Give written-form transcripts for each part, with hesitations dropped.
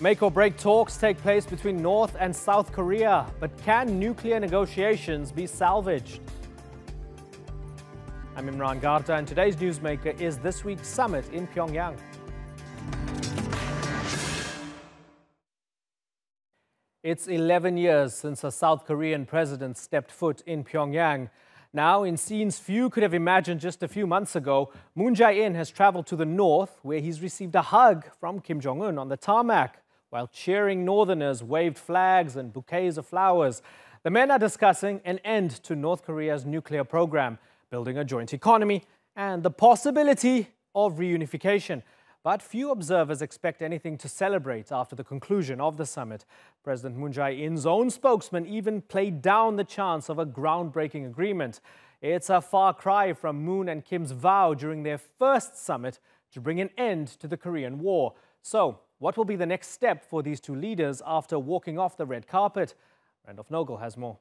Make or break talks take place between North and South Korea, but can nuclear negotiations be salvaged? I'm Imran Garta, and today's Newsmaker is this week's summit in Pyongyang. It's 11 years since a South Korean president stepped foot in Pyongyang. Now, in scenes few could have imagined just a few months ago, Moon Jae-in has traveled to the north, where he's received a hug from Kim Jong-un on the tarmac, while cheering northerners waved flags and bouquets of flowers. The men are discussing an end to North Korea's nuclear program, building a joint economy, and the possibility of reunification. But few observers expect anything to celebrate after the conclusion of the summit. President Moon Jae-in's own spokesman even played down the chance of a groundbreaking agreement. It's a far cry from Moon and Kim's vow during their first summit to bring an end to the Korean War. So, what will be the next step for these two leaders after walking off the red carpet? Randolph Nogel has more.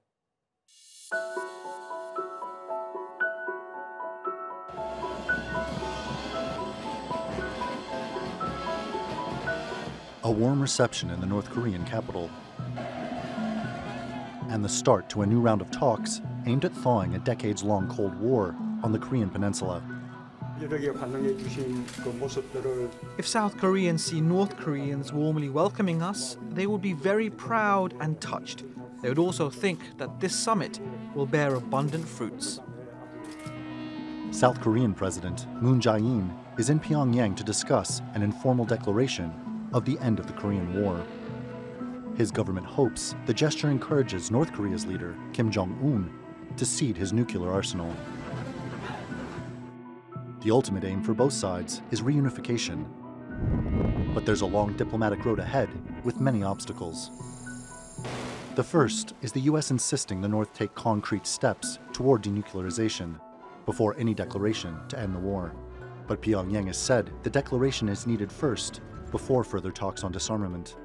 A warm reception in the North Korean capital, and the start to a new round of talks aimed at thawing a decades-long Cold War on the Korean Peninsula. If South Koreans see North Koreans warmly welcoming us, they will be very proud and touched. They would also think that this summit will bear abundant fruits. South Korean President Moon Jae-in is in Pyongyang to discuss an informal declaration of the end of the Korean War. His government hopes the gesture encourages North Korea's leader, Kim Jong-un, to cede his nuclear arsenal. The ultimate aim for both sides is reunification. But there's a long diplomatic road ahead with many obstacles. The first is the US insisting the North take concrete steps toward denuclearization before any declaration to end the war. But Pyongyang has said the declaration is needed first before further talks on disarmament.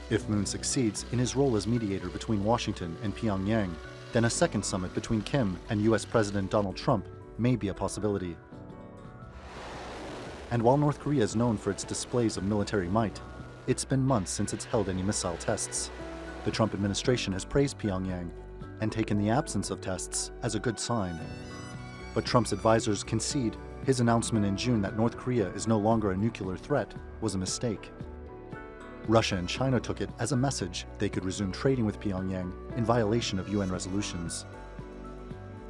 If Moon succeeds in his role as mediator between Washington and Pyongyang, then a second summit between Kim and US President Donald Trump may be a possibility. And while North Korea is known for its displays of military might, it's been months since it's held any missile tests. The Trump administration has praised Pyongyang and taken the absence of tests as a good sign. But Trump's advisors concede his announcement in June that North Korea is no longer a nuclear threat was a mistake. Russia and China took it as a message they could resume trading with Pyongyang in violation of UN resolutions.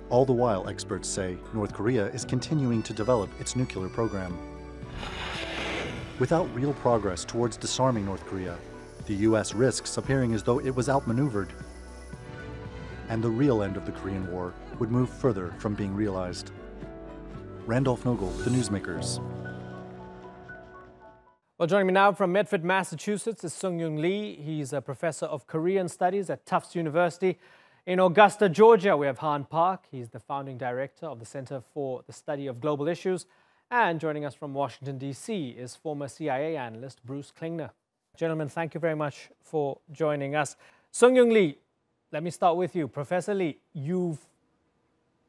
All the while, experts say North Korea is continuing to develop its nuclear program. Without real progress towards disarming North Korea, the US risks appearing as though it was outmaneuvered, and the real end of the Korean War would move further from being realized. Randolph Nogel, The Newsmakers. Well, joining me now from Medford, Massachusetts is Sung-Young Lee. He's a professor of Korean Studies at Tufts University. In Augusta, Georgia, we have Han Park. He's the founding director of the Center for the Study of Global Issues. And joining us from Washington, D.C. is former CIA analyst Bruce Klingner. Gentlemen, thank you very much for joining us. Sung-Young Lee, let me start with you. Professor Lee, you've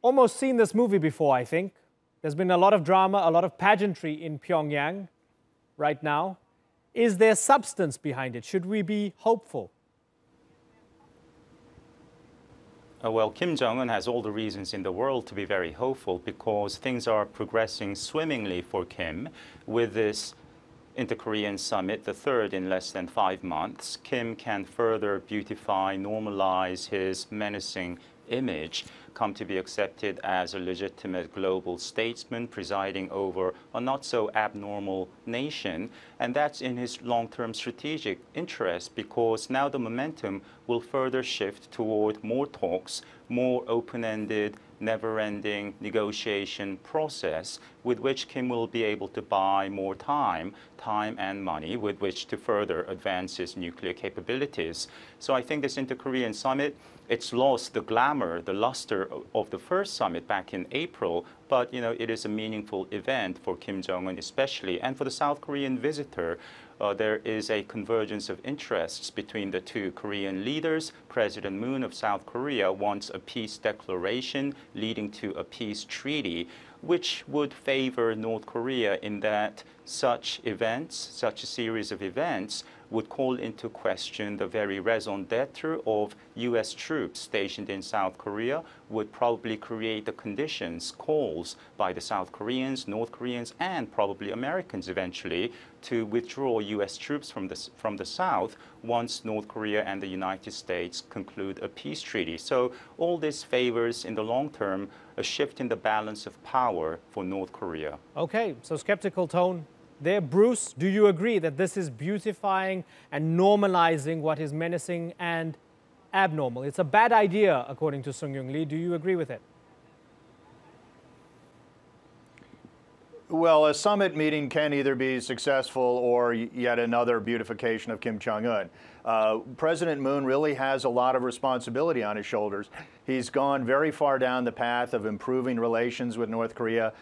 almost seen this movie before, I think. There's been a lot of drama, a lot of pageantry in Pyongyang right now. Is there substance behind it? Should we be hopeful? Well, Kim Jong-un has all the reasons in the world to be very hopeful because things are progressing swimmingly for Kim. With this Inter-Korean summit, the third in less than 5 months, Kim can further beautify, normalize his menacing image, come to be accepted as a legitimate global statesman presiding over a not so abnormal nation. And that's in his long-term strategic interest because now the momentum will further shift toward more talks, more open-ended, never-ending negotiation process with which Kim will be able to buy more time and money with which to further advance his nuclear capabilities. So I think this Inter-Korean summit, it's lost the glamour, the luster of the first summit back in April, but it is a meaningful event for Kim Jong-un especially. And for the South Korean visitor, there is a convergence of interests between the two Korean leaders. President Moon of South Korea wants a peace declaration leading to a peace treaty which would favor North Korea in that such events, such a series of events, would call into question the very raison d'etre of U.S. troops stationed in South Korea, would probably create the conditions, calls by the South Koreans, North Koreans, and probably Americans eventually to withdraw U.S. troops from the South once North Korea and the United States conclude a peace treaty. So all this favors, in the long term, a shift in the balance of power for North Korea. Okay, so skeptical tone there. Bruce, do you agree that this is beautifying and normalizing what is menacing and abnormal? It's a bad idea, according to Sung-Young Lee. Do you agree with it? Well, a summit meeting can either be successful or yet another beautification of Kim Jong-un. President Moon really has a lot of responsibility on his shoulders. He's gone very far down the path of improving relations with North Korea,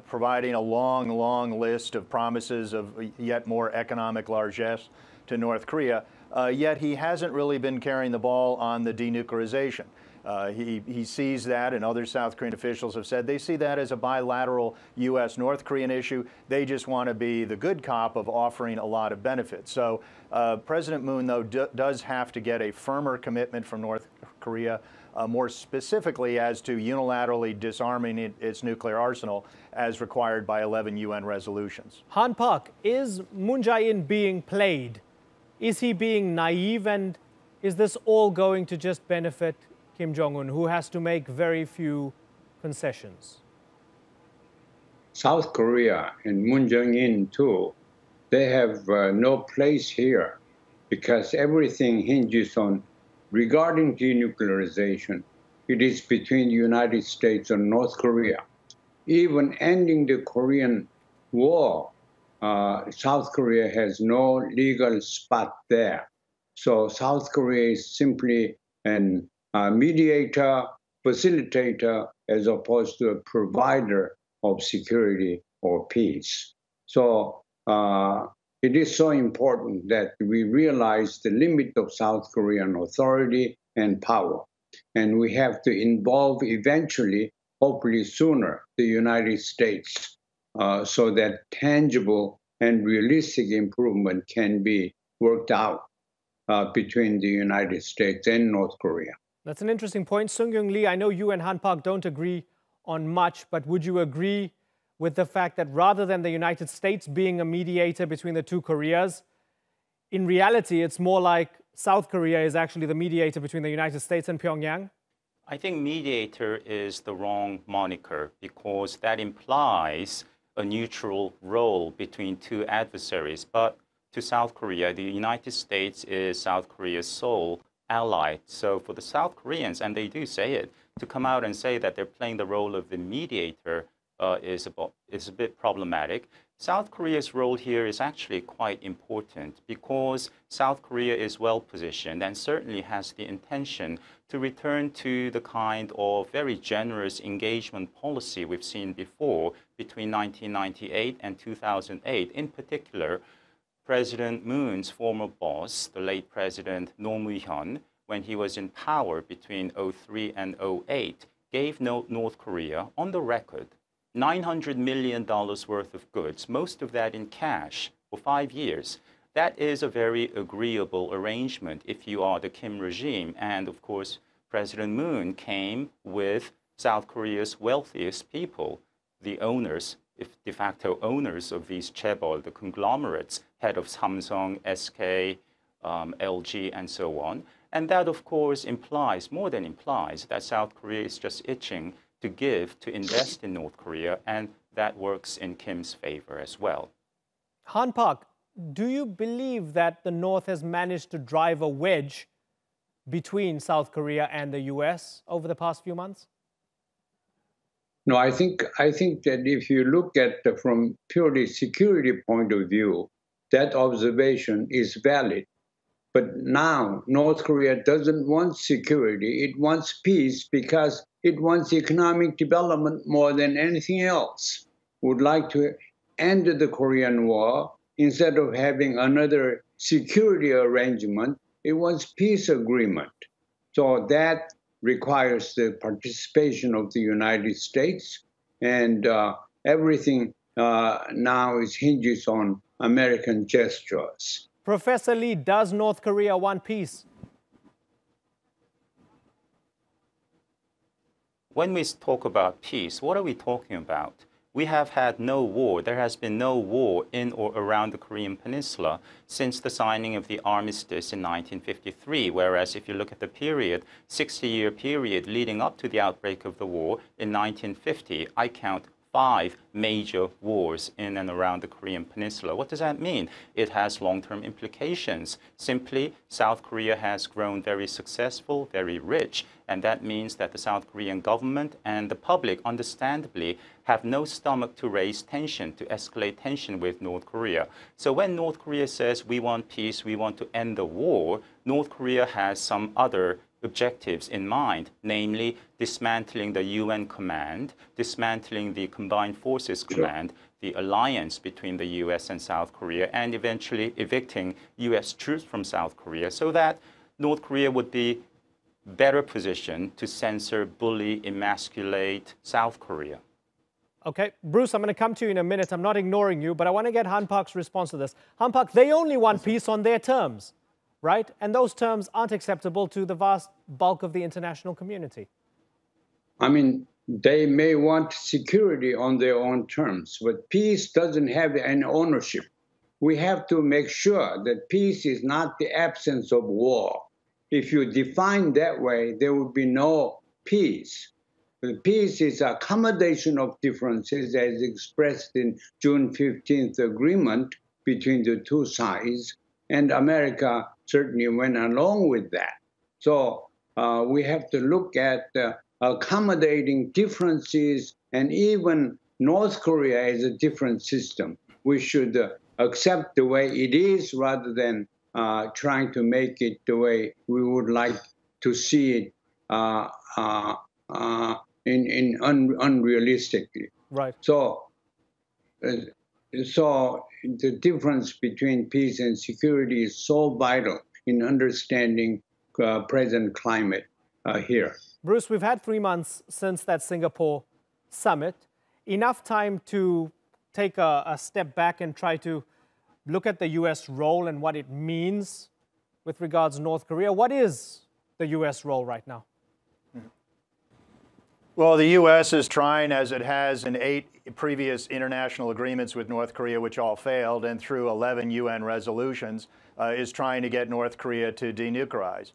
providing a long list of promises of yet more economic largesse to North Korea, yet he hasn't really been carrying the ball on the denuclearization. He sees that, and other South Korean officials have said they see that as a bilateral U.S.-North Korean issue. They just want to be the good cop of offering a lot of benefits. So President Moon, though, does have to get a firmer commitment from North Korea, more specifically as to unilaterally disarming its nuclear arsenal as required by 11 UN resolutions. Han Park, is Moon Jae-in being played? Is he being naive, and is this all going to just benefit Kim Jong-un, who has to make very few concessions? South Korea and Moon Jae-in too, they have no place here because everything hinges on, regarding denuclearization, it is between the United States and North Korea. Even ending the Korean War, South Korea has no legal spot there. So South Korea is simply an mediator, facilitator, as opposed to a provider of security or peace. So it is so important that we realize the limit of South Korean authority and power. And we have to involve eventually, hopefully sooner, the United States so that tangible and realistic improvement can be worked out between the United States and North Korea. That's an interesting point. Sung-Young Lee, I know you and Han Park don't agree on much, but would you agree with the fact that rather than the United States being a mediator between the two Koreas, in reality, it's more like South Korea is actually the mediator between the United States and Pyongyang? I think mediator is the wrong moniker because that implies a neutral role between two adversaries. But to South Korea, the United States is South Korea's sole ally. So for the South Koreans, and they do say it, to come out and say that they're playing the role of the mediator is a bit problematic. South Korea's role here is actually quite important because South Korea is well positioned and certainly has the intention to return to the kind of very generous engagement policy we've seen before between 1998 and 2008. In particular, President Moon's former boss, the late President Roh Moo-hyun, when he was in power between 2003 and 2008, gave North Korea, on the record, $900 million worth of goods, most of that in cash, for 5 years. That is a very agreeable arrangement if you are the Kim regime. And of course, President Moon came with South Korea's wealthiest people, the owners, de facto owners of these chaebol, the conglomerates, head of Samsung, SK, LG, and so on. And that, of course, implies, more than implies, that South Korea is just itching to give, to invest in North Korea, and that works in Kim's favor as well. Han Park, do you believe that the North has managed to drive a wedge between South Korea and the US over the past few months? No, I think that if you look at from purely security point of view, that observation is valid. But now North Korea doesn't want security, it wants peace because it wants economic development more than anything else. Would like to end the Korean War. Instead of having another security arrangement, it wants peace agreement. So that requires the participation of the United States and everything now is hinges on American gestures. Professor Lee, does North Korea want peace? When we talk about peace, what are we talking about? We have had no war. There has been no war in or around the Korean Peninsula since the signing of the armistice in 1953, whereas if you look at the period, 60-year period leading up to the outbreak of the war in 1950, I count 5 major wars in and around the Korean Peninsula. What does that mean? It has long-term implications. Simply, South Korea has grown very successful, very rich, and that means that the South Korean government and the public, understandably, have no stomach to raise tension, to escalate tension with North Korea. So when North Korea says we want peace, we want to end the war, North Korea has some other objectives in mind, namely dismantling the UN command, dismantling the Combined Forces Command, the alliance between the US and South Korea, and eventually evicting US troops from South Korea so that North Korea would be better positioned to censor, bully, emasculate South Korea. Okay, Bruce, I'm going to come to you in a minute. I'm not ignoring you, but I want to get Han Park's response to this. Han Park, they only want peace on their terms, right? And those terms aren't acceptable to the vast bulk of the international community. I mean, they may want security on their own terms, but peace doesn't have an ownership. We have to make sure that peace is not the absence of war. If you define that way, there would be no peace. Peace is accommodation of differences as expressed in June 15th agreement between the two sides, and America certainly went along with that. So we have to look at accommodating differences, and even North Korea is a different system. We should accept the way it is rather than trying to make it the way we would like to see it unrealistically. Right. So the difference between peace and security is so vital in understanding present climate here. Bruce, we've had 3 months since that Singapore summit. Enough time to take a step back and try to look at the U.S. role and what it means with regards to North Korea. What is the U.S. role right now? Well, the U.S. is trying, as it has in 8 previous international agreements with North Korea, which all failed, and through 11 UN resolutions, is trying to get North Korea to denuclearize.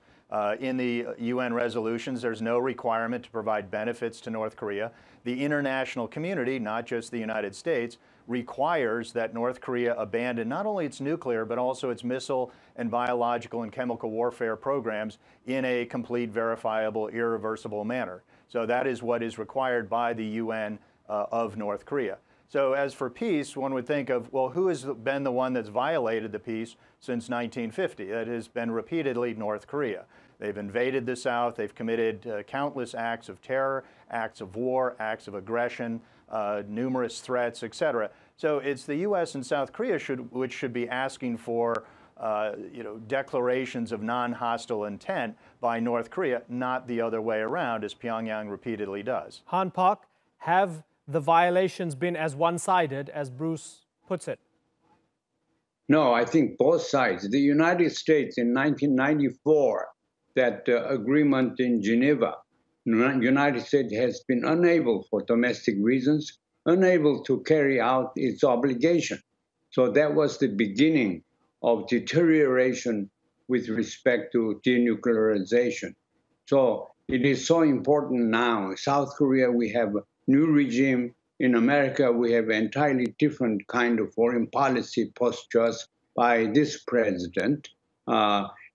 In the UN resolutions, there's no requirement to provide benefits to North Korea. The international community, not just the United States, requires that North Korea abandon not only its nuclear, but also its missile and biological and chemical warfare programs in a complete, verifiable, irreversible manner. So that is what is required by the UN of North Korea. So as for peace, one would think of, well, who has been the one that's violated the peace since 1950? That has been repeatedly North Korea. They've invaded the South. They've committed countless acts of terror, acts of war, acts of aggression, numerous threats, etc. So it's the U.S. and South Korea which should be asking for declarations of non-hostile intent by North Korea, not the other way around, as Pyongyang repeatedly does. Han Park, have the violations been as one-sided as Bruce puts it? No, I think both sides. The United States in 1994, that agreement in Geneva, the United States has been unable, for domestic reasons, unable to carry out its obligation. So that was the beginning of deterioration with respect to denuclearization. So it is so important now. South Korea, we have a new regime. In America, we have entirely different kind of foreign policy postures by this president.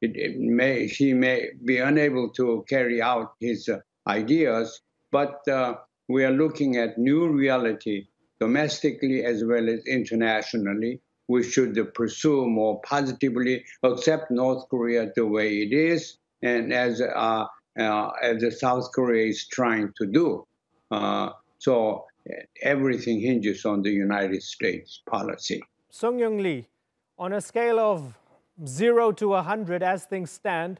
He may be unable to carry out his ideas, but we are looking at new reality domestically as well as internationally. We should pursue more positively, accept North Korea the way it is, and as the South Korea is trying to do. So everything hinges on the United States policy. Sung-Young Lee, on a scale of 0 to 100 as things stand,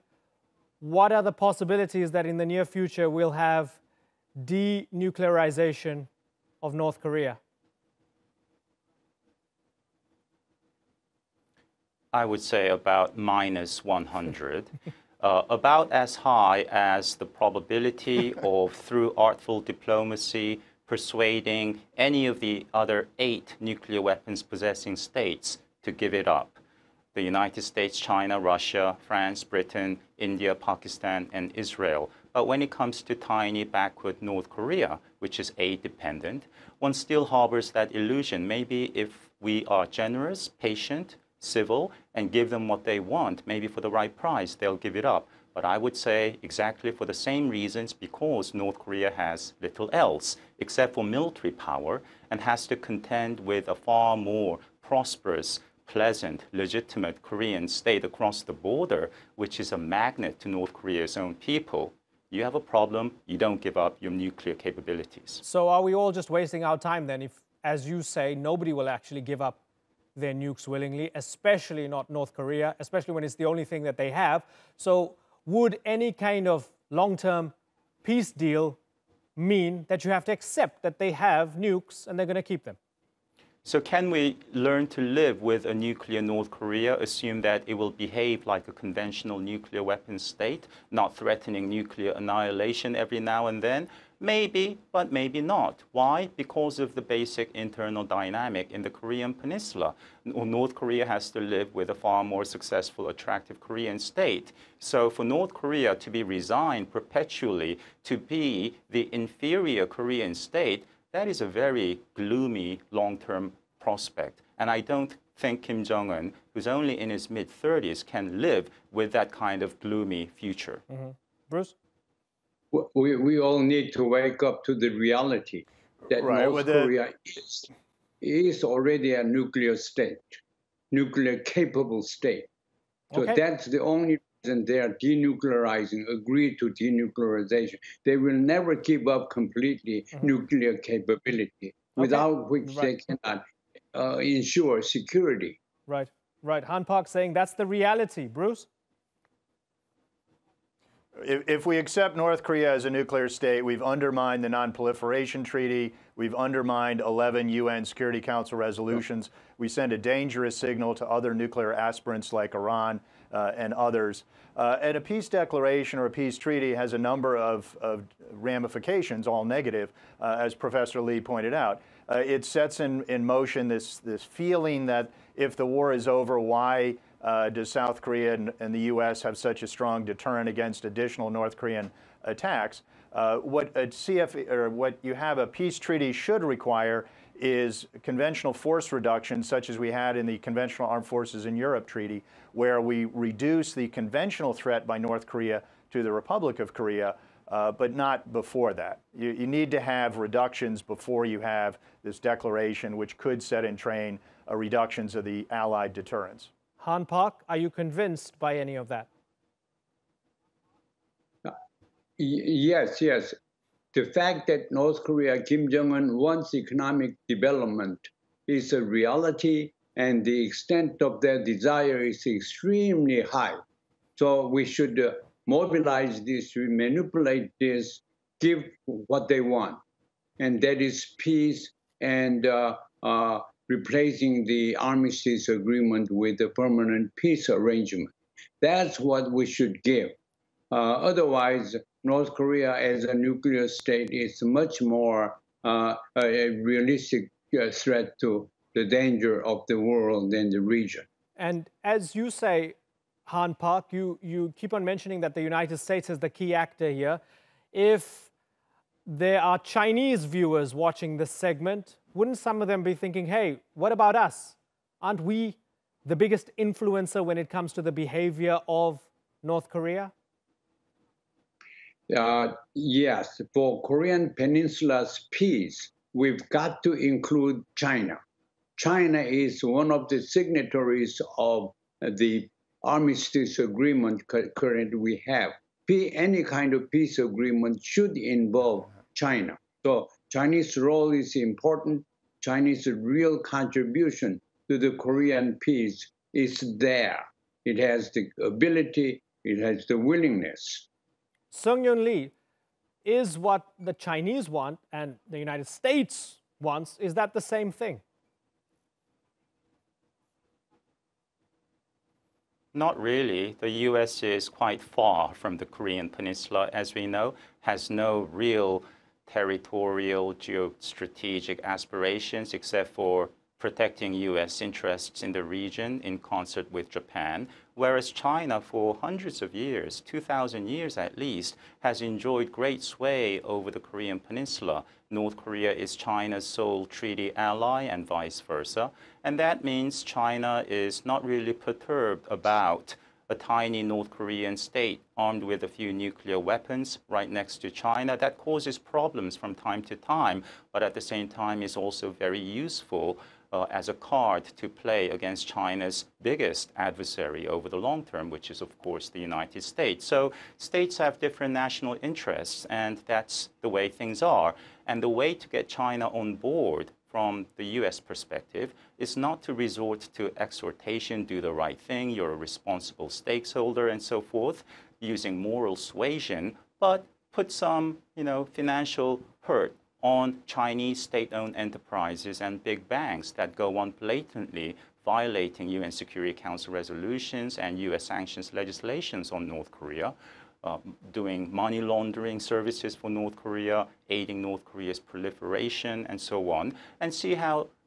what are the possibilities that in the near future we'll have denuclearization of North Korea? I would say about minus 100. About as high as the probability of, through artful diplomacy, persuading any of the other 8 nuclear weapons possessing states to give it up. The United States, China, Russia, France, Britain, India, Pakistan, and Israel. But when it comes to tiny, backward North Korea, which is aid-dependent, one still harbors that illusion. Maybe if we are generous, patient, civil, and give them what they want, maybe for the right price, they'll give it up. But I would say exactly for the same reasons, because North Korea has little else except for military power and has to contend with a far more prosperous, pleasant, legitimate Korean state across the border, which is a magnet to North Korea's own people. You have a problem, you don't give up your nuclear capabilities. So are we all just wasting our time then if, as you say, nobody will actually give up their nukes willingly, especially not North Korea, especially when it's the only thing that they have? So would any kind of long-term peace deal mean that you have to accept that they have nukes and they're going to keep them? So can we learn to live with a nuclear North Korea, assume that it will behave like a conventional nuclear weapons state, not threatening nuclear annihilation every now and then? Maybe, but maybe not. Why? Because of the basic internal dynamic in the Korean Peninsula. North Korea has to live with a far more successful, attractive Korean state. So for North Korea to be resigned perpetually to be the inferior Korean state, that is a very gloomy long-term prospect. And I don't think Kim Jong-un, who's only in his mid-30s, can live with that kind of gloomy future. Mm-hmm. Bruce? We all need to wake up to the reality that North Korea is already a nuclear state, nuclear-capable state. So that's the only reason they are denuclearizing, agree to denuclearization. They will never give up completely nuclear capability, without which they cannot ensure security. Right, right. Han Park saying that's the reality. Bruce? If we accept North Korea as a nuclear state, we've undermined the Non-Proliferation Treaty. We've undermined 11 UN Security Council resolutions. We send a dangerous signal to other nuclear aspirants like Iran and others. And a peace declaration or a peace treaty has a number of ramifications, all negative, as Professor Lee pointed out. It sets in motion this feeling that if the war is over, why does South Korea and the U.S. have such a strong deterrent against additional North Korean attacks? What you have a peace treaty should require is conventional force reduction, such as we had in the Conventional Armed Forces in Europe Treaty, where we reduce the conventional threat by North Korea to the Republic of Korea, but not before that. You need to have reductions before you have this declaration, which could set in train reductions of the Allied deterrence. Han Park, are you convinced by any of that? Yes. The fact that North Korea, Kim Jong-un wants economic development is a reality, and the extent of their desire is extremely high. So we should mobilize this, manipulate this, give what they want. And that is peace and replacing the armistice agreement with a permanent peace arrangement. That's what we should give. Otherwise, North Korea as a nuclear state is much more a realistic threat to the danger of the world and the region. And as you say, Han Park, you keep on mentioning that the United States is the key actor here. If there are Chinese viewers watching this segment, wouldn't some of them be thinking, hey, what about us? Aren't we the biggest influencer when it comes to the behavior of North Korea? Yes, for Korean Peninsula's peace, we've got to include China. China is one of the signatories of the armistice agreement currently we have. Any kind of peace agreement should involve China. So Chinese role is important. Chinese real contribution to the Korean peace is there. It has the ability, it has the willingness. Seung-Yoon Lee, is what the Chinese want and the United States wants. Is that the same thing? Not really. The U.S. is quite far from the Korean Peninsula, as we know, has no real territorial geostrategic aspirations except for protecting U.S. interests in the region in concert with Japan, whereas China for hundreds of years, 2,000 years at least, has enjoyed great sway over the Korean Peninsula. North Korea is China's sole treaty ally and vice versa. And that means China is not really perturbed about a tiny North Korean state armed with a few nuclear weapons right next to China. That causes problems from time to time, but at the same time is also very useful as a card to play against China's biggest adversary over the long term, which is, of course, the United States. So states have different national interests, and that's the way things are. And the way to get China on board from the U.S. perspective is not to resort to exhortation, do the right thing, you're a responsible stakeholder, and so forth, using moral suasion, but put some, financial hurt on Chinese state-owned enterprises and big banks that go on blatantly violating UN Security Council resolutions and U.S. sanctions legislations on North Korea, doing money laundering services for North Korea, aiding North Korea's proliferation, and so on, and see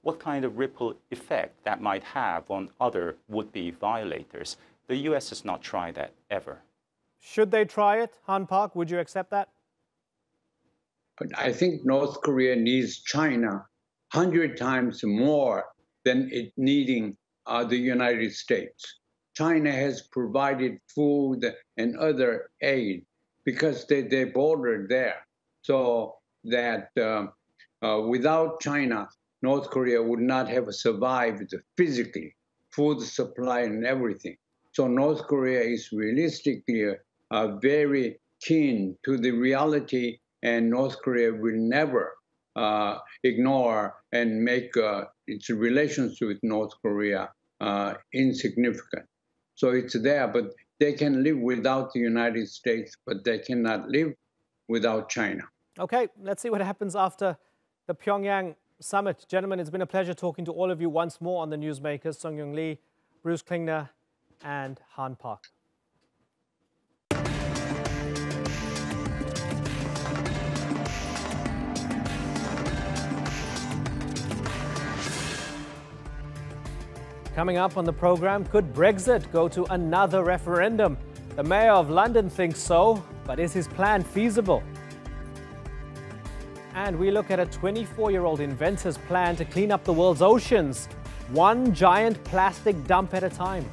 what kind of ripple effect that might have on other would-be violators. The U.S. has not tried that ever. Should they try it, Han Park? Would you accept that? But I think North Korea needs China 100 times more than it needing the United States. China has provided food and other aid because they border there. So that without China, North Korea would not have survived physically, food supply and everything. So North Korea is realistically very keen to the reality, and North Korea will never ignore and make its relations with North Korea insignificant. So it's there, but they can live without the United States, but they cannot live without China. Okay, let's see what happens after the Pyongyang summit. Gentlemen, it's been a pleasure talking to all of you once more on the Newsmakers. Sung Young Lee, Bruce Klingner, and Han Park. Coming up on the program, could Brexit go to another referendum? The mayor of London thinks so, but is his plan feasible? And we look at a 24-year-old inventor's plan to clean up the world's oceans, one giant plastic dump at a time.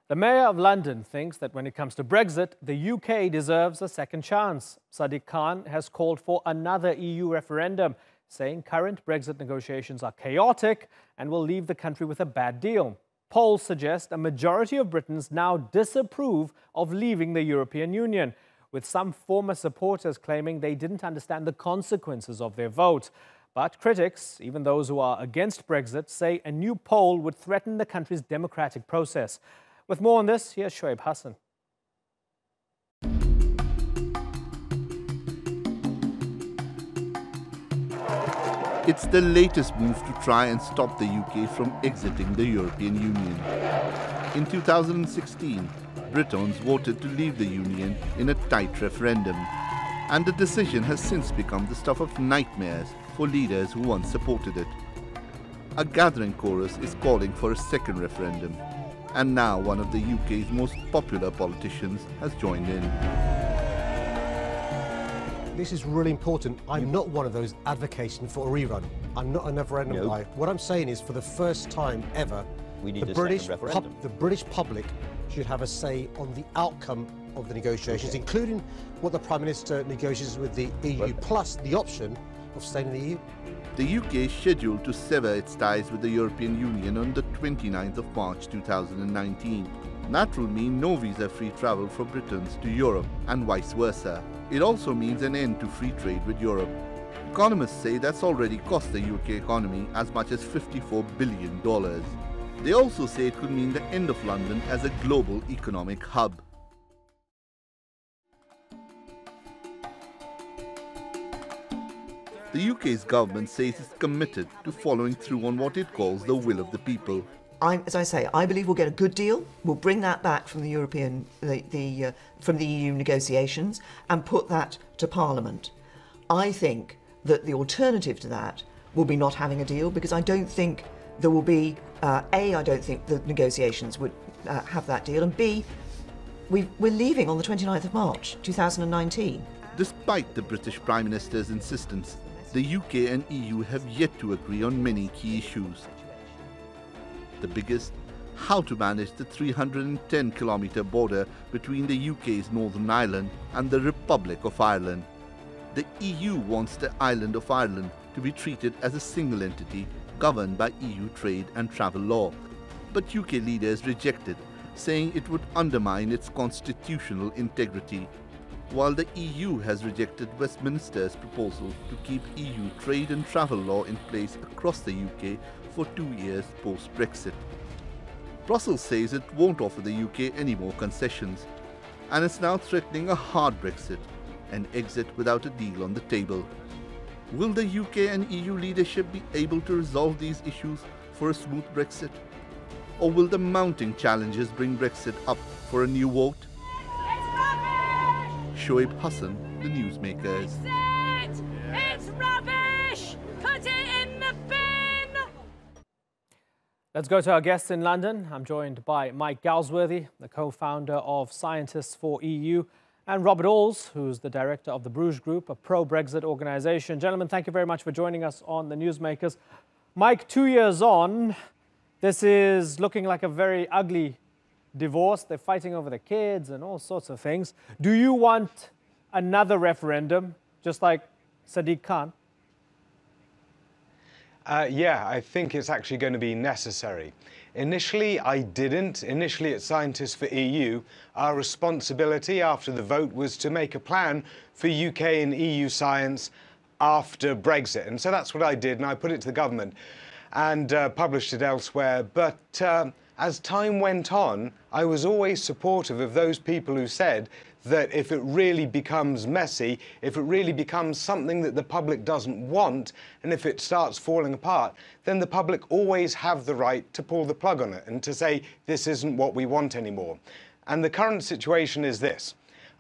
The Mayor of London thinks that when it comes to Brexit, the UK deserves a second chance. Sadiq Khan has called for another EU referendum, saying current Brexit negotiations are chaotic and will leave the country with a bad deal. Polls suggest a majority of Britons now disapprove of leaving the European Union, with some former supporters claiming they didn't understand the consequences of their vote. But critics, even those who are against Brexit, say a new poll would threaten the country's democratic process. With more on this, here's Shoaib Hassan. It's the latest move to try and stop the UK from exiting the European Union. In 2016, Britons voted to leave the Union in a tight referendum, and the decision has since become the stuff of nightmares for leaders who once supported it. A gathering chorus is calling for a second referendum, and now one of the UK's most popular politicians has joined in. This is really important. I'm not one of those advocating for a rerun. I'm not a referendum guy. What I'm saying is, for the first time ever, the British public should have a say on the outcome of the negotiations, including what the Prime Minister negotiates with the EU, plus the option of staying in the EU. The UK is scheduled to sever its ties with the European Union on the 29th of March 2019. That will mean no visa-free travel for Britons to Europe and vice versa. It also means an end to free trade with Europe. Economists say that's already cost the UK economy as much as $54 billion. They also say it could mean the end of London as a global economic hub. The UK's government says it's committed to following through on what it calls the will of the people. As I say, I believe we'll get a good deal. We'll bring that back from the from the EU negotiations and put that to Parliament. I think that the alternative to that will be not having a deal, because I don't think there will be, I don't think the negotiations would have that deal, and B, we're leaving on the 29th of March 2019. Despite the British Prime Minister's insistence, the UK and EU have yet to agree on many key issues. The biggest, how to manage the 310-kilometre border between the UK's Northern Ireland and the Republic of Ireland. The EU wants the island of Ireland to be treated as a single entity governed by EU trade and travel law. But UK leaders rejected, saying it would undermine its constitutional integrity, while the EU has rejected Westminster's proposal to keep EU trade and travel law in place across the UK for 2 years post-Brexit. Brussels says it won't offer the UK any more concessions, and is now threatening a hard Brexit, an exit without a deal on the table. Will the UK and EU leadership be able to resolve these issues for a smooth Brexit? Or will the mounting challenges bring Brexit up for a new vote? Shoaib Hassan, The Newsmakers. It's rubbish! Put it in the bin! Let's go to our guests in London. I'm joined by Mike Galsworthy, the co-founder of Scientists for EU, and Robert Alls, who's the director of the Bruges Group, a pro-Brexit organisation. Gentlemen, thank you very much for joining us on the Newsmakers. Mike, 2 years on, this is looking like a very ugly divorce. They're fighting over the kids and all sorts of things. Do you want another referendum, just like Sadiq Khan? Yeah, I think it's actually going to be necessary. Initially, I didn't. Initially, at Scientists for EU, our responsibility after the vote was to make a plan for UK and EU science after Brexit. And so that's what I did, and I put it to the government and published it elsewhere. But as time went on, I was always supportive of those people who said that if it really becomes messy, if it really becomes something that the public doesn't want, and if it starts falling apart, then the public always have the right to pull the plug on it and to say, this isn't what we want anymore. And the current situation is this.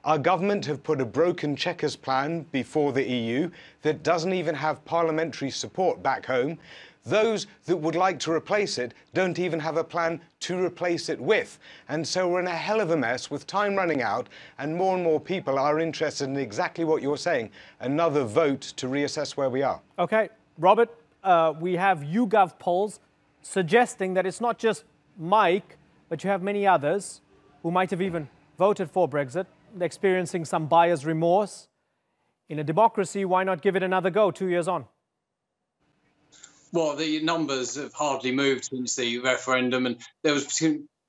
Our government have put a broken checkers plan before the EU that doesn't even have parliamentary support back home. Those that would like to replace it don't even have a plan to replace it with. And so we're in a hell of a mess with time running out, and more people are interested in exactly what you're saying, another vote to reassess where we are. OK, Robert, we have YouGov polls suggesting that it's not just Mike, but you have many others who might have even voted for Brexit, experiencing some buyer's remorse. In a democracy, why not give it another go 2 years on? Well, the numbers have hardly moved since the referendum, and there was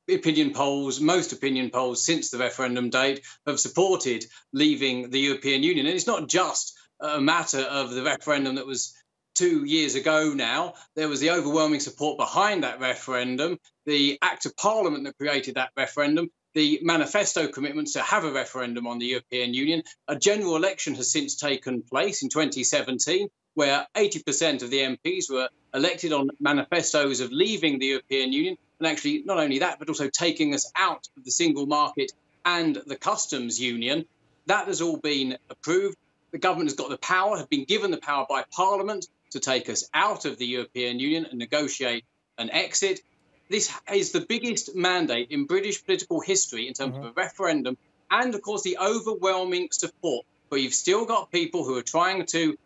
opinion polls, most opinion polls since the referendum date have supported leaving the European Union. And it's not just a matter of the referendum that was 2 years ago now. There was the overwhelming support behind that referendum, the Act of Parliament that created that referendum, the manifesto commitments to have a referendum on the European Union. A general election has since taken place in 2017, where 80% of the MPs were elected on manifestos of leaving the European Union. And actually, not only that, but also taking us out of the single market and the customs union. That has all been approved. The government has got the power, have been given the power by Parliament to take us out of the European Union and negotiate an exit. This is the biggest mandate in British political history in terms of a referendum, and of course the overwhelming support. But you've still got people who are trying to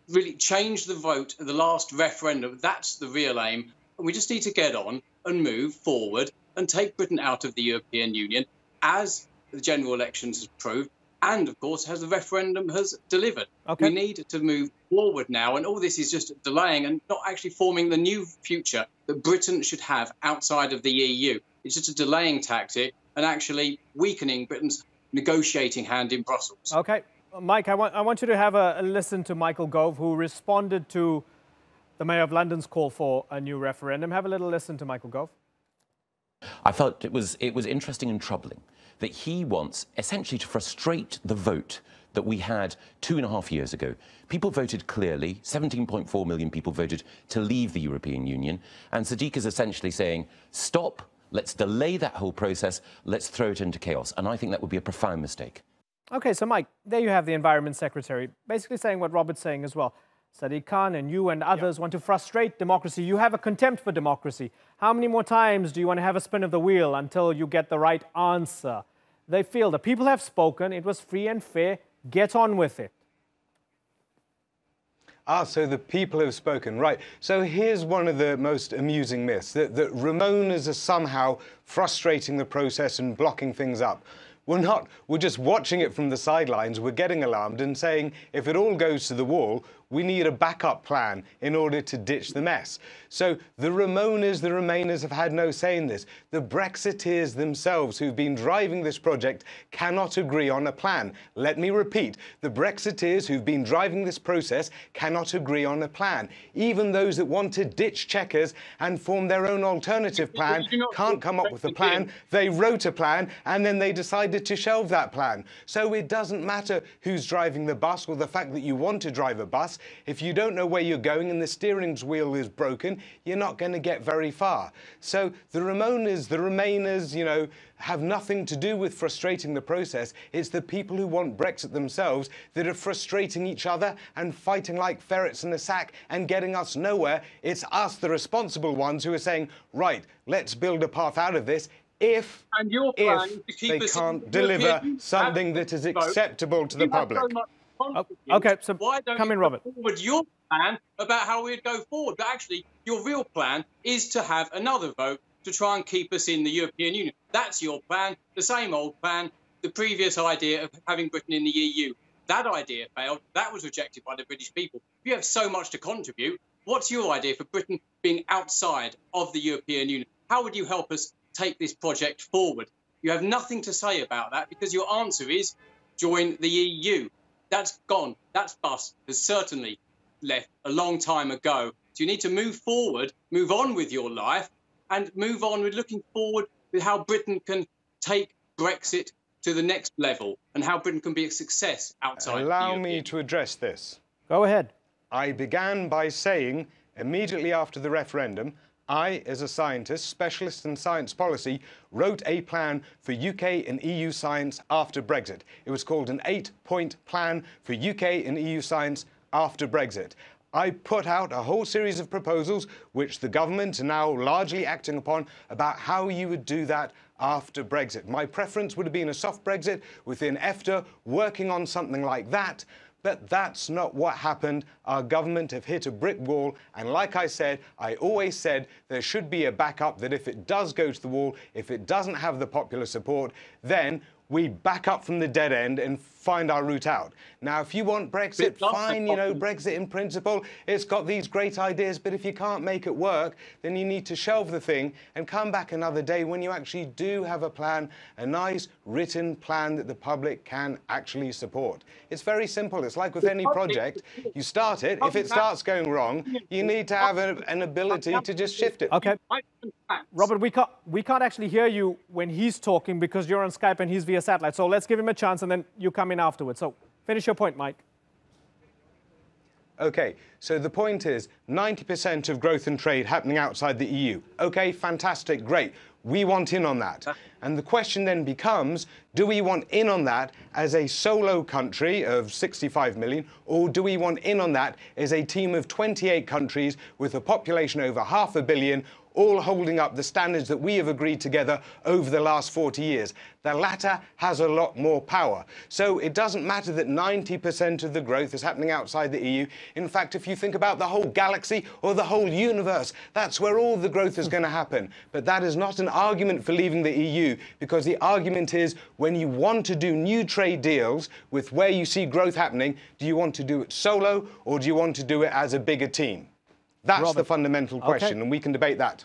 really change the vote at the last referendum. That's the real aim. And we just need to get on and move forward and take Britain out of the European Union, as the general elections have proved, and of course as the referendum has delivered. We need to move forward now, and all this is just delaying and not actually forming the new future that Britain should have outside of the EU. It's just a delaying tactic and actually weakening Britain's negotiating hand in Brussels. OK. Mike, I want you to have a listen to Michael Gove, who responded to the Mayor of London's call for a new referendum. Have a little listen to Michael Gove. I felt it was interesting and troubling that he wants essentially to frustrate the vote that we had 2.5 years ago. People voted clearly. 17.4 million people voted to leave the European Union. And Sadiq is essentially saying, stop, let's delay that whole process, let's throw it into chaos. And I think that would be a profound mistake. OK, so Mike, there you have the Environment Secretary basically saying what Robert's saying as well. Sadiq Khan and you and others want to frustrate democracy. You have a contempt for democracy. How many more times do you want to have a spin of the wheel until you get the right answer? They feel the people have spoken. It was free and fair. Get on with it. So the people have spoken, right. So here's one of the most amusing myths, that Ramonas are somehow frustrating the process and blocking things up. We're not. We're just watching it from the sidelines. We're getting alarmed and saying, if it all goes to the wall, we need a backup plan in order to ditch the mess. So the Ramonas, the Remainers have had no say in this. The Brexiteers themselves, who've been driving this project, cannot agree on a plan. Let me repeat, the Brexiteers who've been driving this process cannot agree on a plan. Even those that want to ditch Chequers and form their own alternative plan can't come up with a plan. They wrote a plan and then they decided to shelve that plan. So it doesn't matter who's driving the bus or the fact that you want to drive a bus. If you don't know where you're going and the steering wheel is broken, you're not going to get very far. So the Ramonas, the Remainers, you know, have nothing to do with frustrating the process. It's the people who want Brexit themselves that are frustrating each other and fighting like ferrets in a sack and getting us nowhere. It's us, the responsible ones, who are saying, right, let's build a path out of this. If they can't deliver something that is acceptable to the public. OK, so why don't come in, Robert. Forward your plan about how we'd go forward? But actually, your real plan is to have another vote to try and keep us in the European Union. That's your plan, the same old plan, the previous idea of having Britain in the EU. That idea failed. That was rejected by the British people. If you have so much to contribute, what's your idea for Britain being outside of the European Union? How would you help us take this project forward? You have nothing to say about that because your answer is join the EU. That's gone. That's bust. Has certainly left a long time ago. So you need to move forward, move on with your life, and move on with looking forward with how Britain can take Brexit to the next level and how Britain can be a success outside. Allow me to address this. Go ahead. I began by saying, immediately after the referendum, I, as a scientist, specialist in science policy, wrote a plan for UK and EU science after Brexit. It was called an 8-point plan for UK and EU science after Brexit. I put out a whole series of proposals, which the government are now largely acting upon, about how you would do that after Brexit. My preference would have been a soft Brexit within EFTA, working on something like that. But that's not what happened. Our government have hit a brick wall. And like I said, I always said there should be a backup, that if it does go to the wall, if it doesn't have the popular support, then we back up from the dead end and find our route out. Now, if you want Brexit, fine, you know, Brexit in principle, it's got these great ideas, but if you can't make it work, then you need to shelve the thing and come back another day when you actually do have a plan, a nice written plan that the public can actually support. It's very simple. It's like with any project. You start it. If it starts going wrong, you need to have an ability to just shift it. OK. Robert, we can't actually hear you when he's talking because you're on Skype and he's via satellite. So let's give him a chance and then you come in afterwards. So finish your point, Mike. OK, so the point is 90% of growth and trade happening outside the EU. OK, fantastic, great. We want in on that. And the question then becomes, do we want in on that as a solo country of 65 million, or do we want in on that as a team of 28 countries with a population over 500 million, all holding up the standards that we have agreed together over the last 40 years. The latter has a lot more power. So it doesn't matter that 90% of the growth is happening outside the EU. In fact, if you think about the whole galaxy or the whole universe, that's where all the growth is going to happen. But that is not an argument for leaving the EU, because the argument is when you want to do new trade deals with where you see growth happening, do you want to do it solo or do you want to do it as a bigger team? That's Robert. The fundamental question, and we can debate that.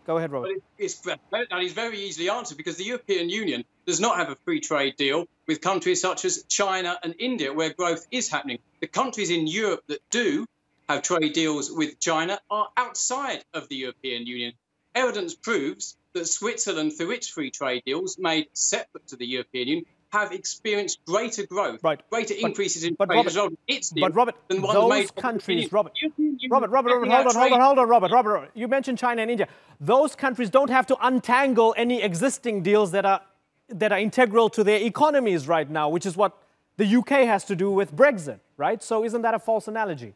Go ahead, Robert. That is very easily answered because the European Union does not have a free trade deal with countries such as China and India, where growth is happening. The countries in Europe that do have trade deals with China are outside of the European Union. Evidence proves that Switzerland, through its free trade deals made separate to the European Union, have experienced greater growth, greater increases in trade Robert, as well as its deal but Robert, than one those made countries, hold on, Robert. You mentioned China and India. Those countries don't have to untangle any existing deals that are integral to their economies right now, which is what the UK has to do with Brexit, right? So isn't that a false analogy?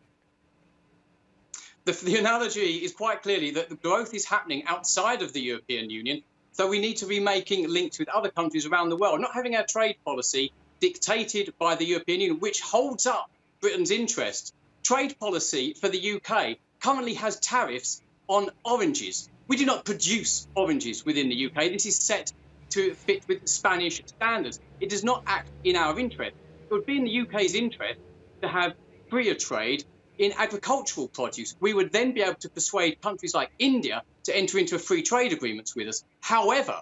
The analogy is quite clearly that the growth is happening outside of the European Union, so we need to be making links with other countries around the world, not having our trade policy dictated by the European Union, which holds up Britain's interest. Trade policy for the UK currently has tariffs on oranges. We do not produce oranges within the UK. This is set to fit with Spanish standards. It does not act in our interest. It would be in the UK's interest to have freer trade in agricultural produce. We would then be able to persuade countries like India to enter into free trade agreements with us. However,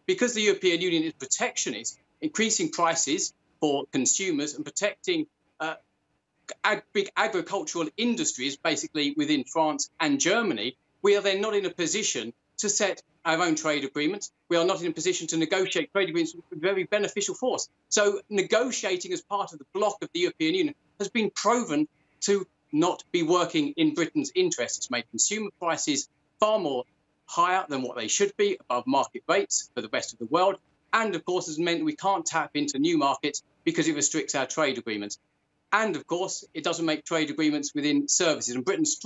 because the European Union is protectionist, increasing prices for consumers and protecting big agricultural industries, basically within France and Germany, we are then not in a position to set our own trade agreements. We are not in a position to negotiate trade agreements with very beneficial for us. So negotiating as part of the bloc of the European Union has been proven to not be working in Britain's interests. It's made consumer prices far more higher than what they should be, above market rates for the rest of the world. And of course, has meant we can't tap into new markets because it restricts our trade agreements. And of course, it doesn't make trade agreements within services. And Britain's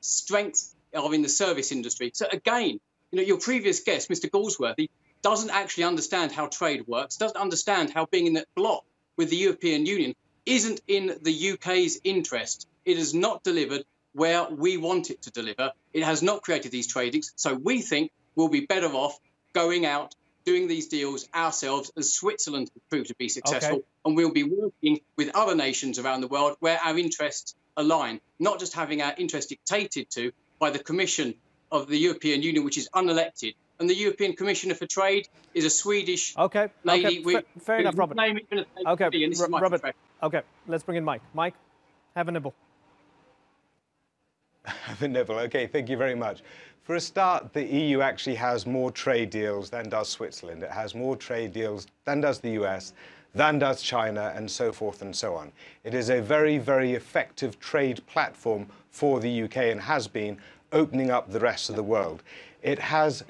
strengths are in the service industry. So again, your previous guest, Mr. Galsworthy, doesn't actually understand how trade works, doesn't understand how being in that bloc with the European Union isn't in the UK's interest. It has not delivered where we want it to deliver. It has not created these trade deals. So we think we'll be better off going out, doing these deals ourselves, as Switzerland has proved to be successful. Okay. And we'll be working with other nations around the world where our interests align, not just having our interests dictated to by the Commission of the European Union, which is unelected. And the European Commissioner for Trade is a Swedish lady. Okay. Fair enough, Robert. Robert. Okay, let's bring in Mike. Mike, have a nibble. Have a nibble. Okay, thank you very much. For a start, the EU actually has more trade deals than does Switzerland. It has more trade deals than does the US, than does China, and so forth and so on. It is a very, very effective trade platform for the UK and has been, opening up the rest of the world. It has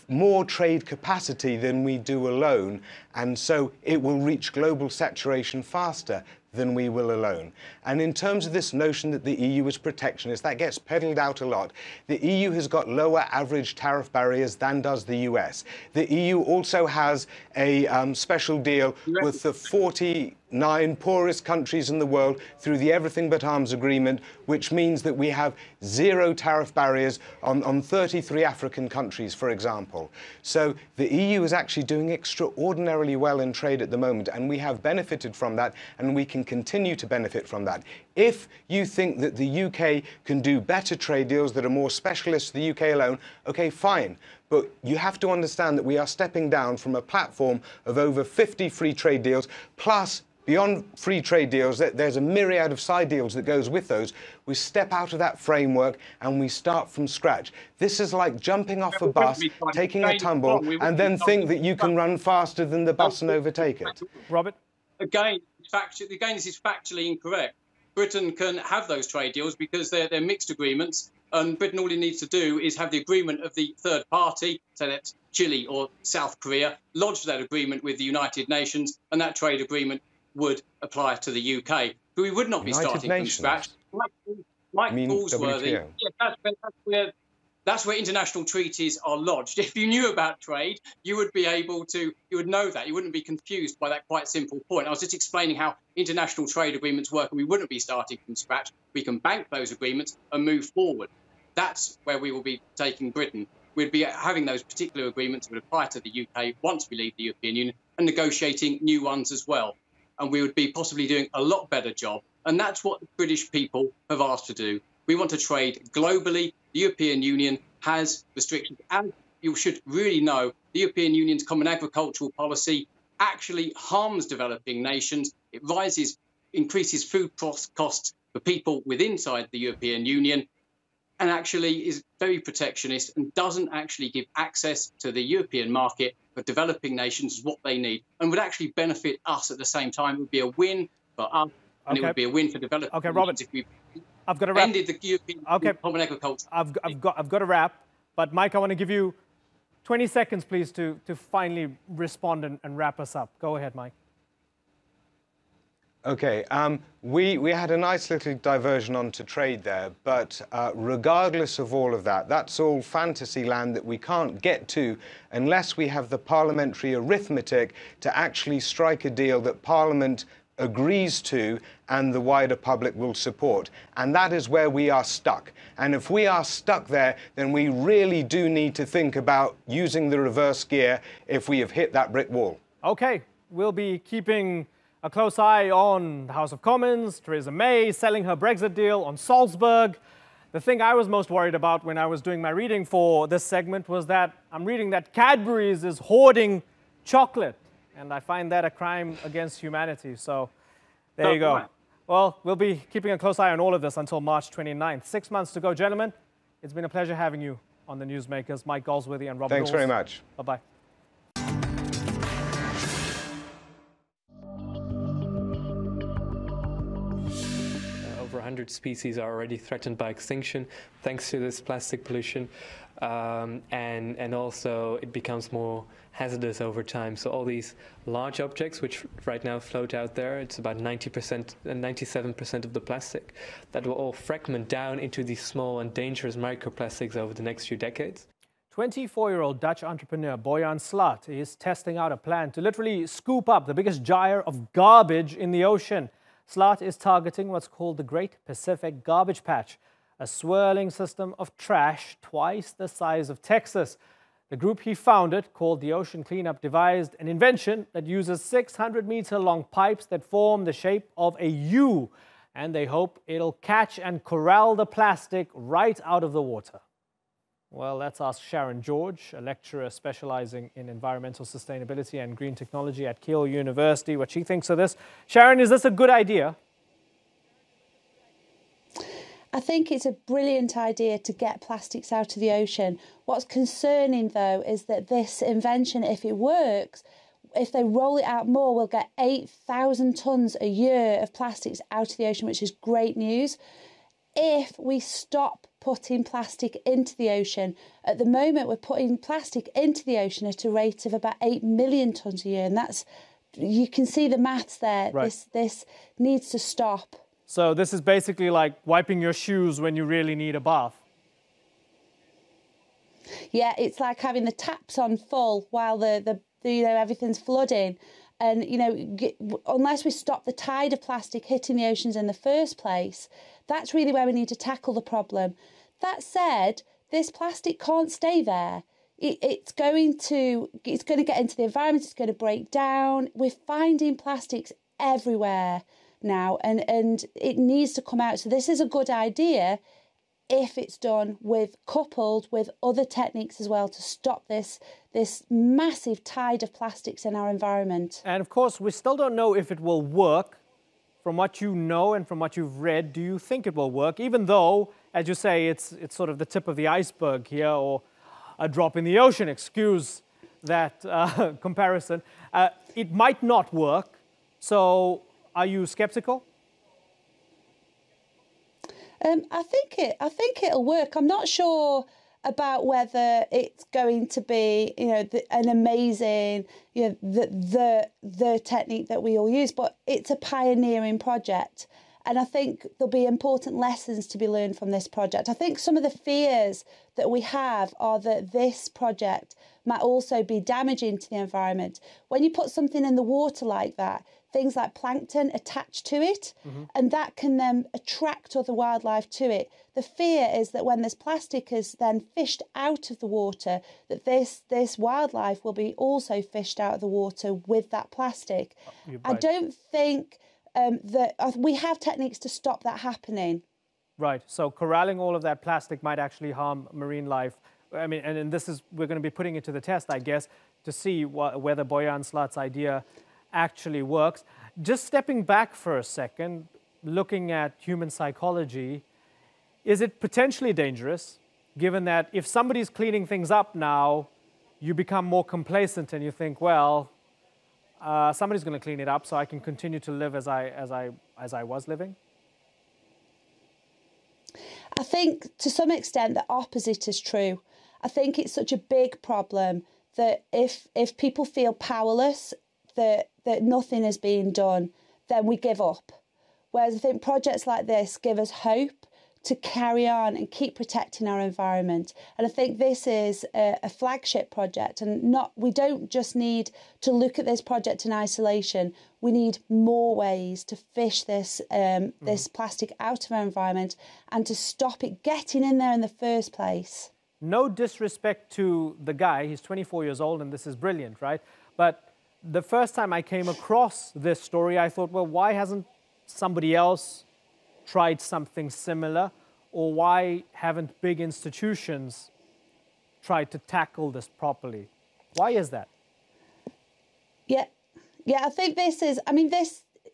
more trade capacity than we do alone, and so it will reach global saturation faster than we will alone. And in terms of this notion that the EU is protectionist, that gets peddled out a lot. The EU has got lower average tariff barriers than does the US. The EU also has a special deal with the 49 poorest countries in the world through the Everything But Arms Agreement, which means that we have zero tariff barriers on 33 African countries, for example. So the EU is actually doing extraordinarily well in trade at the moment, and we have benefited from that, and we can continue to benefit from that. If you think that the UK can do better trade deals that are more specialist to the UK alone, okay, fine. But you have to understand that we are stepping down from a platform of over 50 free trade deals, plus beyond free trade deals, there's a myriad of side deals that goes with those. We step out of that framework and we start from scratch. This is like jumping off a bus, taking a tumble, and then think that you can run faster than the bus and overtake it. Robert? Again, this is factually incorrect. Britain can have those trade deals because they're mixed agreements, and Britain, all it needs to do is have the agreement of the third party, so that's Chile or South Korea, lodge that agreement with the United Nations, and that trade agreement would apply to the UK. But we would not be starting from scratch. Mike Galsworthy, that's where international treaties are lodged. If you knew about trade, you would know that. You wouldn't be confused by that quite simple point. I was just explaining how international trade agreements work, and we wouldn't be starting from scratch. We can bank those agreements and move forward. That's where we will be taking Britain. We'd be having those particular agreements that would apply to the UK once we leave the European Union, and negotiating new ones as well. And we would be possibly doing a lot better job. And that's what the British people have asked to do. We want to trade globally. The European Union has restrictions. And you should really know the European Union's common agricultural policy actually harms developing nations. It increases food costs for people inside the European Union. and actually is very protectionist and doesn't actually give access to the European market for developing nations what they need, and would actually benefit us at the same time. It would be a win for us, and it would be a win for developing nations if we I've got to wrap. ended the European common agriculture. I've got to wrap. But Mike, I want to give you 20 seconds, please, to finally respond and wrap us up. Go ahead, Mike. Okay, we had a nice little diversion onto trade there, but regardless of all of that, that's all fantasy land that we can't get to unless we have the parliamentary arithmetic to actually strike a deal that Parliament agrees to and the wider public will support. And that is where we are stuck. And if we are stuck there, then we really do need to think about using the reverse gear if we have hit that brick wall. Okay, we'll be keeping a close eye on the House of Commons, Theresa May selling her Brexit deal, on Salzburg. The thing I was most worried about when I was doing my reading for this segment was that I'm reading that Cadbury's is hoarding chocolate. And I find that a crime against humanity. So there you go. Well, we'll be keeping a close eye on all of this until March 29th. 6 months to go, gentlemen. It's been a pleasure having you on the Newsmakers. Mike Galsworthy and Rob Thanks very much. Bye-bye. Over 100 species are already threatened by extinction thanks to this plastic pollution. And also it becomes more hazardous over time. So all these large objects, which right now float out there, it's about 90% and 97% of the plastic, that will all fragment down into these small and dangerous microplastics over the next few decades. 24-year-old Dutch entrepreneur Boyan Slat is testing out a plan to literally scoop up the biggest gyre of garbage in the ocean. Slat is targeting what's called the Great Pacific Garbage Patch, a swirling system of trash twice the size of Texas. The group he founded, called the Ocean Cleanup, devised an invention that uses 600-meter-long pipes that form the shape of a U, and they hope it'll catch and corral the plastic right out of the water. Well, let's ask Sharon George, a lecturer specializing in environmental sustainability and green technology at Keele University, what she thinks of this. Sharon, is this a good idea? I think it's a brilliant idea to get plastics out of the ocean. What's concerning, though, is that this invention, if it works, if they roll it out more, we'll get 8,000 tonnes a year of plastics out of the ocean, which is great news. If we stop putting plastic into the ocean, at the moment we're putting plastic into the ocean at a rate of about 8 million tonnes a year, and that's, you can see the maths there. Right. This needs to stop. So this is basically like wiping your shoes when you really need a bath. Yeah, it's like having the taps on full while the everything's flooding. And, unless we stop the tide of plastic hitting the oceans in the first place, that's really where we need to tackle the problem. That said, this plastic can't stay there. It's going to get into the environment, it's going to break down. We're finding plastics everywhere now, and it needs to come out. So this is a good idea if it's done coupled with other techniques as well to stop this massive tide of plastics in our environment. And of course, we still don't know if it will work. From what you know and from what you've read, do you think it will work? Even though, as you say, it's sort of the tip of the iceberg here, or a drop in the ocean, excuse that comparison. It might not work. So are you skeptical? I think it'll work. I'm not sure about whether it's going to be, an amazing, the technique that we all use, but it's a pioneering project. And I think there'll be important lessons to be learned from this project. I think some of the fears that we have are that this project might also be damaging to the environment. When you put something in the water like that, things like plankton attach to it, and that can then attract other wildlife to it. The fear is that when this plastic is then fished out of the water, that this wildlife will be also fished out of the water with that plastic. Right. I don't think that we have techniques to stop that happening. Right. So corralling all of that plastic might actually harm marine life. I mean, and this is, we're going to be putting it to the test, I guess, to see whether Boyan Slat's idea actually works. Just stepping back for a second, looking at human psychology, Is it potentially dangerous, given that if somebody's cleaning things up now, you become more complacent and you think, well, somebody's going to clean it up, so I can continue to live as I was living? I think to some extent the opposite is true. I think it's such a big problem that if people feel powerless, that nothing is being done, then we give up. Whereas I think projects like this give us hope to carry on and keep protecting our environment. And I think this is a flagship project, and we don't just need to look at this project in isolation. We need more ways to fish this this plastic out of our environment and to stop it getting in there in the first place. No disrespect to the guy, he's 24 years old and this is brilliant, right? But the first time I came across this story, I thought, well, why hasn't somebody else tried something similar, or why haven't big institutions tried to tackle this properly? Why is that? Yeah, I think this is,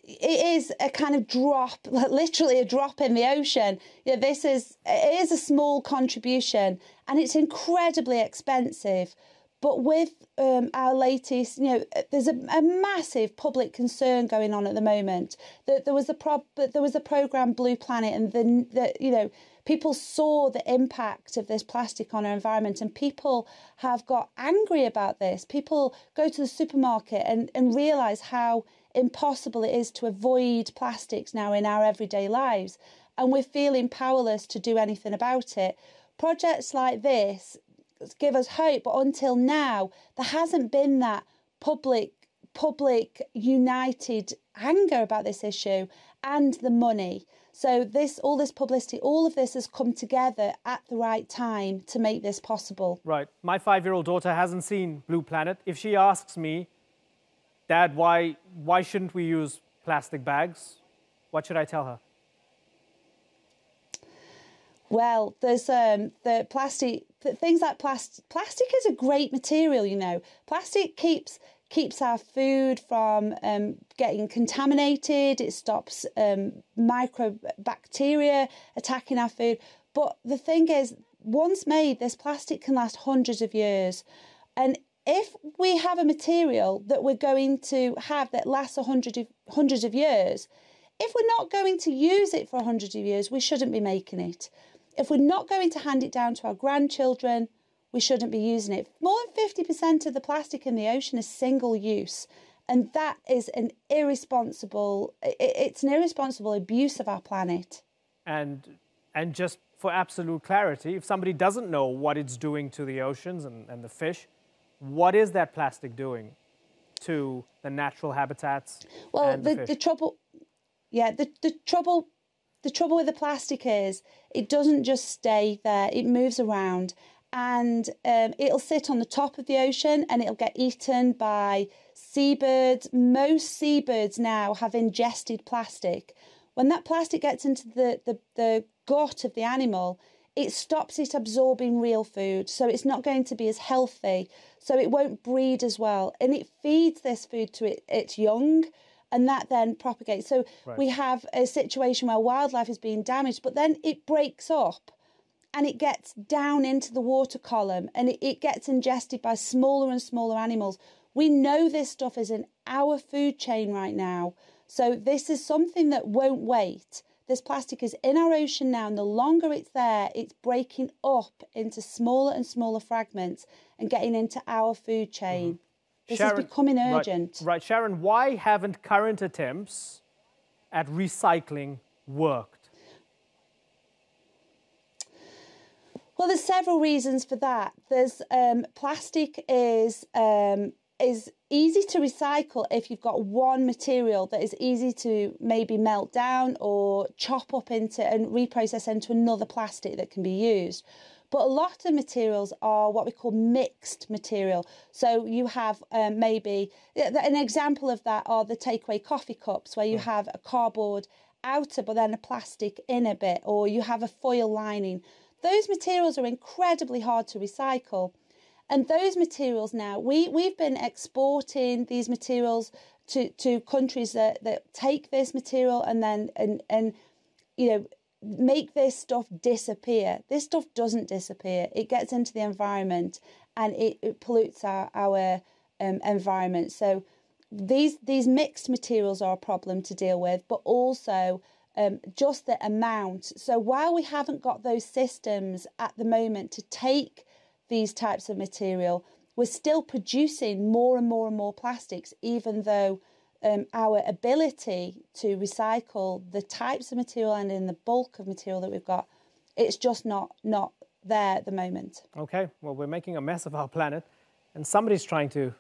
it is a kind of drop, literally a drop in the ocean. Yeah, it is a small contribution and it's incredibly expensive. But with our latest, there's a massive public concern going on at the moment. There was a program, Blue Planet, and people saw the impact of this plastic on our environment, and people have got angry about this. People go to the supermarket and realise how impossible it is to avoid plastics now in our everyday lives, and we're feeling powerless to do anything about it. Projects like this give us hope, but until now there hasn't been that public united anger about this issue and the money. So all this publicity, all of this has come together at the right time to make this possible. Right. My 5-year-old daughter hasn't seen Blue Planet. If she asks me, Dad, why shouldn't we use plastic bags? What should I tell her? Well, there's the plastic, things like plastic. Plastic is a great material, Plastic keeps our food from getting contaminated. It stops microbacteria attacking our food. But the thing is, once made, this plastic can last hundreds of years. And if we have a material that we're going to have that lasts hundreds of years, if we're not going to use it for 100 years, we shouldn't be making it. If we're not going to hand it down to our grandchildren, we shouldn't be using it. More than 50% of the plastic in the ocean is single use. And that is an irresponsible abuse of our planet. And just for absolute clarity, if somebody doesn't know what it's doing to the oceans and the fish, what is that plastic doing to the natural habitats and the fish? The trouble with the plastic is it doesn't just stay there, it moves around, and it'll sit on the top of the ocean and it'll get eaten by seabirds. Most seabirds now have ingested plastic. When that plastic gets into the gut of the animal, it stops it absorbing real food, so it's not going to be as healthy, so it won't breed as well, and it feeds this food to its young. And that then propagates. So we have a situation where wildlife is being damaged, but then it breaks up and it gets down into the water column and it gets ingested by smaller and smaller animals. We know this stuff is in our food chain right now. So this is something that won't wait. This plastic is in our ocean now, and the longer it's there, it's breaking up into smaller and smaller fragments and getting into our food chain. This is becoming urgent. Right, Sharon, why haven't current attempts at recycling worked? Well, there's several reasons for that. There's plastic is easy to recycle if you've got one material that is easy to maybe melt down or chop up into and reprocess into another plastic that can be used. But a lot of materials are what we call mixed material. So you have maybe, an example of that are the takeaway coffee cups, where you have a cardboard outer but then a plastic inner bit, or you have a foil lining. Those materials are incredibly hard to recycle. And those materials now, we've been exporting these materials to countries that take this material and then make this stuff disappear. This stuff doesn't disappear. It gets into the environment and it pollutes our environment. So these mixed materials are a problem to deal with, but also just the amount. So while we haven't got those systems at the moment to take these types of material, we're still producing more and more and more plastics, even though our ability to recycle the types of material and in the bulk of material that we've got, it's just not there at the moment. Okay, well, we're making a mess of our planet, and somebody's trying to,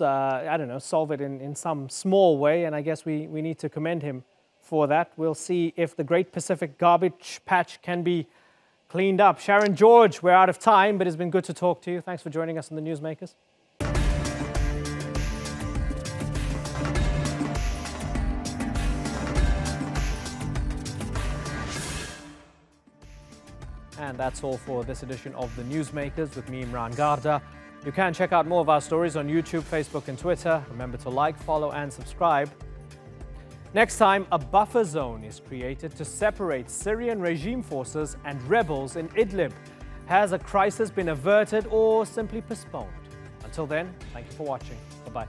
I don't know, solve it in some small way, and I guess we need to commend him for that. We'll see if the Great Pacific Garbage Patch can be cleaned up. Sharon George, we're out of time, but it's been good to talk to you. Thanks for joining us on the Newsmakers. And that's all for this edition of the Newsmakers with me, Imran Garda. You can check out more of our stories on YouTube, Facebook and Twitter. Remember to like, follow and subscribe. Next time, a buffer zone is created to separate Syrian regime forces and rebels in Idlib. Has a crisis been averted or simply postponed? Until then, thank you for watching. Bye-bye.